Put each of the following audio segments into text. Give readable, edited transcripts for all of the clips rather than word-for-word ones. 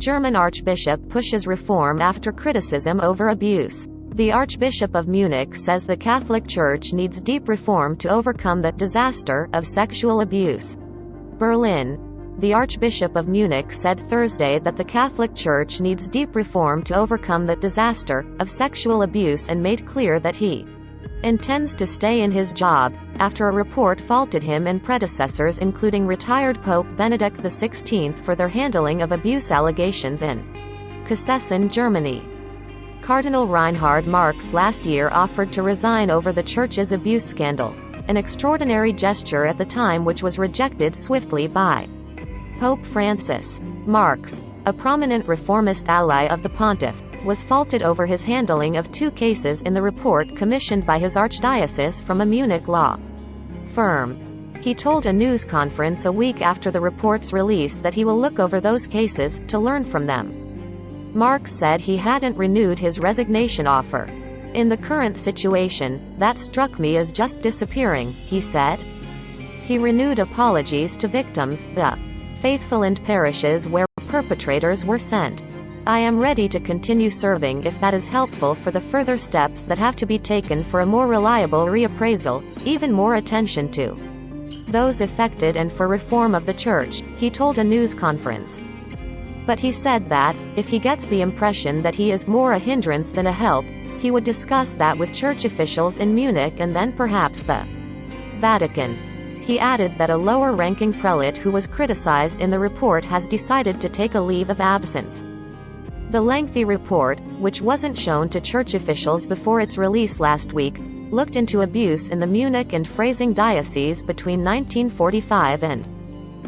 German archbishop pushes reform after criticism over abuse. The Archbishop of Munich says the Catholic Church needs deep reform to overcome the disaster of sexual abuse. Berlin. The Archbishop of Munich said Thursday that the Catholic Church needs deep reform to overcome the disaster of sexual abuse and made clear that he intends to stay in his job, after a report faulted him and predecessors including retired Pope Benedict XVI for their handling of abuse allegations in Kassel, Germany. Cardinal Reinhard Marx last year offered to resign over the Church's abuse scandal, an extraordinary gesture at the time which was rejected swiftly by Pope Francis. Marx, a prominent reformist ally of the pontiff, was faulted over his handling of two cases in the report commissioned by his archdiocese from a Munich law firm. He told a news conference a week after the report's release that he will look over those cases to learn from them. Marx said he hadn't renewed his resignation offer. "In the current situation, that struck me as just disappearing," he said. He renewed apologies to victims, the faithful and parishes where perpetrators were sent. "I am ready to continue serving if that is helpful for the further steps that have to be taken for a more reliable reappraisal, even more attention to those affected and for reform of the Church," he told a news conference. But he said that, if he gets the impression that he is more a hindrance than a help, he would discuss that with church officials in Munich and then perhaps the Vatican. He added that a lower-ranking prelate who was criticized in the report has decided to take a leave of absence. The lengthy report, which wasn't shown to church officials before its release last week, looked into abuse in the Munich and Freising diocese between 1945 and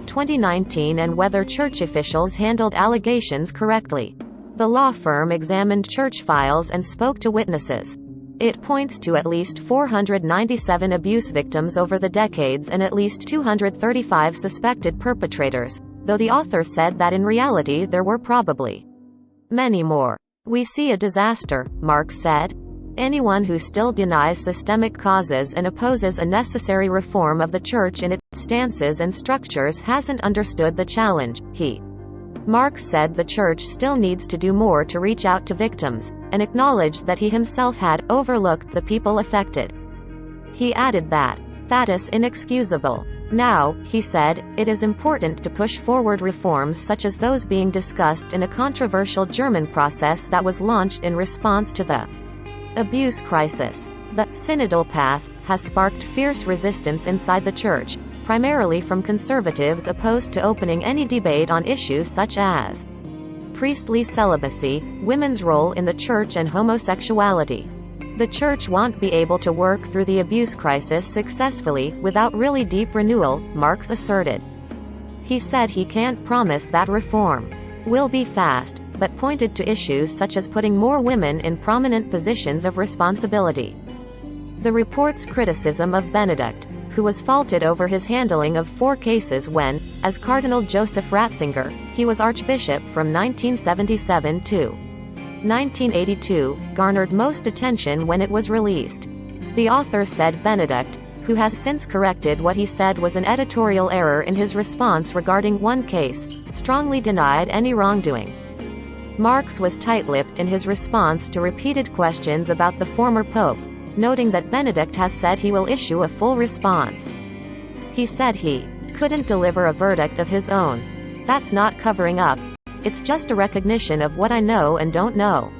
2019 and whether church officials handled allegations correctly. The law firm examined church files and spoke to witnesses. It points to at least 497 abuse victims over the decades and at least 235 suspected perpetrators, though the author said that in reality there were probably many more. "We see a disaster," Marx said. "Anyone who still denies systemic causes and opposes a necessary reform of the Church in its stances and structures hasn't understood the challenge," Marx said the Church still needs to do more to reach out to victims, and acknowledged that he himself had overlooked the people affected. He added that is inexcusable. Now, he said, it is important to push forward reforms such as those being discussed in a controversial German process that was launched in response to the abuse crisis. The synodal path has sparked fierce resistance inside the Church, primarily from conservatives opposed to opening any debate on issues such as priestly celibacy, women's role in the Church and homosexuality. The Church won't be able to work through the abuse crisis successfully without really deep renewal, Marx asserted. He said he can't promise that reform will be fast, but pointed to issues such as putting more women in prominent positions of responsibility. The report's criticism of Benedict, who was faulted over his handling of 4 cases when, as Cardinal Joseph Ratzinger, he was archbishop from 1977 to 1982, garnered most attention when it was released. The author said Benedict, who has since corrected what he said was an editorial error in his response regarding one case, strongly denied any wrongdoing. Marx was tight-lipped in his response to repeated questions about the former pope, noting that Benedict has said he will issue a full response. He said he couldn't deliver a verdict of his own. "That's not covering up. It's just a recognition of what I know and don't know."